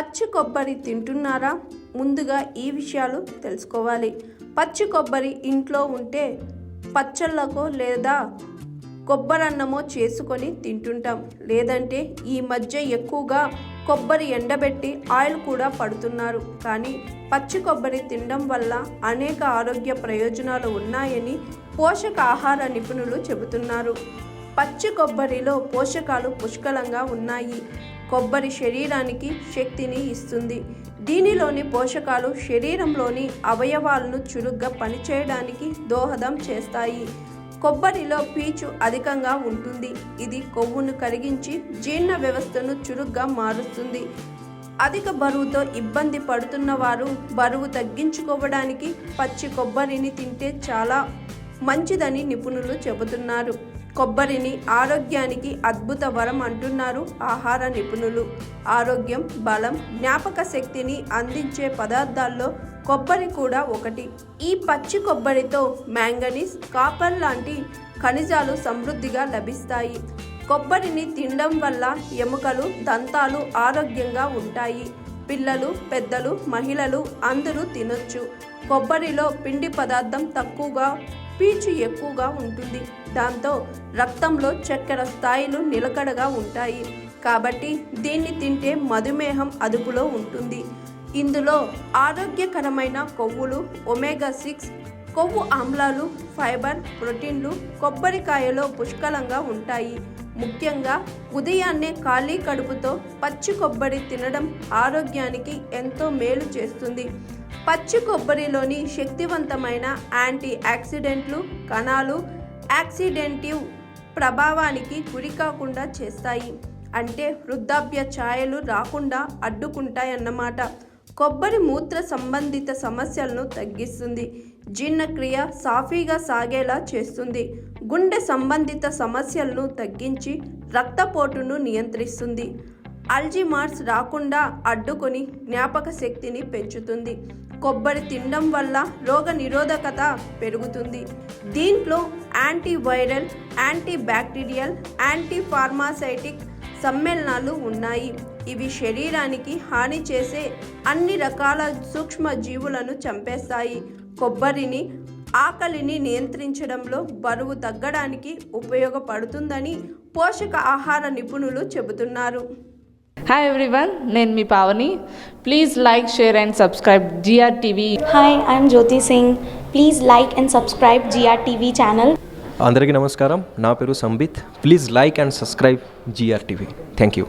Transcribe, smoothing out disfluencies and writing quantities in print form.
పచ్చి కొబ్బరి తింటున్నారా? ముందుగా ఈ విషయాలు తెలుసుకోవాలి. పచ్చి కొబ్బరి ఇంట్లో ఉంటే పచ్చళ్ళకో లేదా కొబ్బరన్నమో చేసుకొని తింటుంటాం. లేదంటే ఈ మధ్య ఎక్కువగా కొబ్బరి ఎండబెట్టి ఆయిల్ కూడా పడుతున్నారు. కానీ పచ్చి కొబ్బరి తినడం వల్ల అనేక ఆరోగ్య ప్రయోజనాలు ఉన్నాయని పోషకాహార నిపుణులు చెబుతున్నారు. పచ్చి కొబ్బరిలో పోషకాలు పుష్కలంగా ఉన్నాయి. కొబ్బరి శరీరానికి శక్తిని ఇస్తుంది. దీనిలోని పోషకాలు శరీరంలోని అవయవాలను చురుగ్గా పనిచేయడానికి దోహదం చేస్తాయి. కొబ్బరిలో పీచు అధికంగా ఉంటుంది. ఇది కొవ్వును కరిగించి జీర్ణ వ్యవస్థను చురుగ్గా మారుస్తుంది. అధిక బరువుతో ఇబ్బంది పడుతున్న వారు బరువు తగ్గించుకోవడానికి పచ్చి కొబ్బరిని తింటే చాలా మంచిదని నిపుణులు చెబుతున్నారు. కొబ్బరిని ఆరోగ్యానికి అద్భుత వరం అంటున్నారు ఆహార నిపుణులు. ఆరోగ్యం, బలం, జ్ఞాపక శక్తిని అందించే పదార్థాల్లో కొబ్బరి కూడా ఒకటి. ఈ పచ్చి కొబ్బరితో మ్యాంగనీస్, కాపర్ లాంటి ఖనిజాలు సమృద్ధిగా లభిస్తాయి. కొబ్బరిని తినడం వల్ల ఎముకలు, దంతాలు ఆరోగ్యంగా ఉంటాయి. పిల్లలు, పెద్దలు, మహిళలు అందరూ తినొచ్చు. కొబ్బరిలో పిండి పదార్థం తక్కువగా, పీచు ఎక్కువగా ఉంటుంది. దాంతో రక్తంలో చక్కెర స్థాయిలు నిలకడగా ఉంటాయి. కాబట్టి దీన్ని తింటే మధుమేహం అదుపులో ఉంటుంది. ఇందులో ఆరోగ్యకరమైన కొవ్వులు, ఒమేగా-6 కొవ్వు ఆమ్లాలు, ఫైబర్, ప్రోటీన్లు కొబ్బరికాయలో పుష్కలంగా ఉంటాయి. ముఖ్యంగా ఉదయాన్నే ఖాళీ కడుపుతో పచ్చి కొబ్బరి తినడం ఆరోగ్యానికి ఎంతో మేలు చేస్తుంది. పచ్చి కొబ్బరిలోని శక్తివంతమైన యాంటీ ఆక్సిడెంట్లు కణాలు ఆక్సిడేటివ్ ప్రభావానికి గురికాకుండా చేస్తాయి. అంటే వృద్ధాప్య ఛాయలు రాకుండా అడ్డుకుంటాయన్నమాట. కొబ్బరి మూత్ర సంబంధిత సమస్యలను తగ్గిస్తుంది. జీర్ణక్రియ సాఫీగా సాగేలా చేస్తుంది. గుండె సంబంధిత సమస్యలను తగ్గించి రక్తపోటును నియంత్రిస్తుంది. అల్జీమర్స్ రాకుండా అడ్డుకొని జ్ఞాపక శక్తిని పెంచుతుంది. కొబ్బరి తినడం వల్ల రోగ నిరోధకత పెరుగుతుంది. దీంట్లో యాంటీవైరల్, యాంటీ బ్యాక్టీరియల్, యాంటీ ఫార్మాసైటిక్ సమ్మేళనాలు ఉన్నాయి. ఇవి శరీరానికి హాని చేసే అన్ని రకాల సూక్ష్మ జీవులను చంపేస్తాయి. కొబ్బరిని ఆకలిని నియంత్రించడంలో, బరువు తగ్గడానికి ఉపయోగపడుతుందని పోషక ఆహార నిపుణులు చెబుతున్నారు. హాయ్ ఎవ్రీవన్, నేను మీ Pavani. Please like, share and subscribe GRTV. Hi, I'm Jyoti Singh. Please like and subscribe GRTV channel. అందరికీ నమస్కారం. నా పేరు Sambit. Please like and subscribe GRTV. Thank you.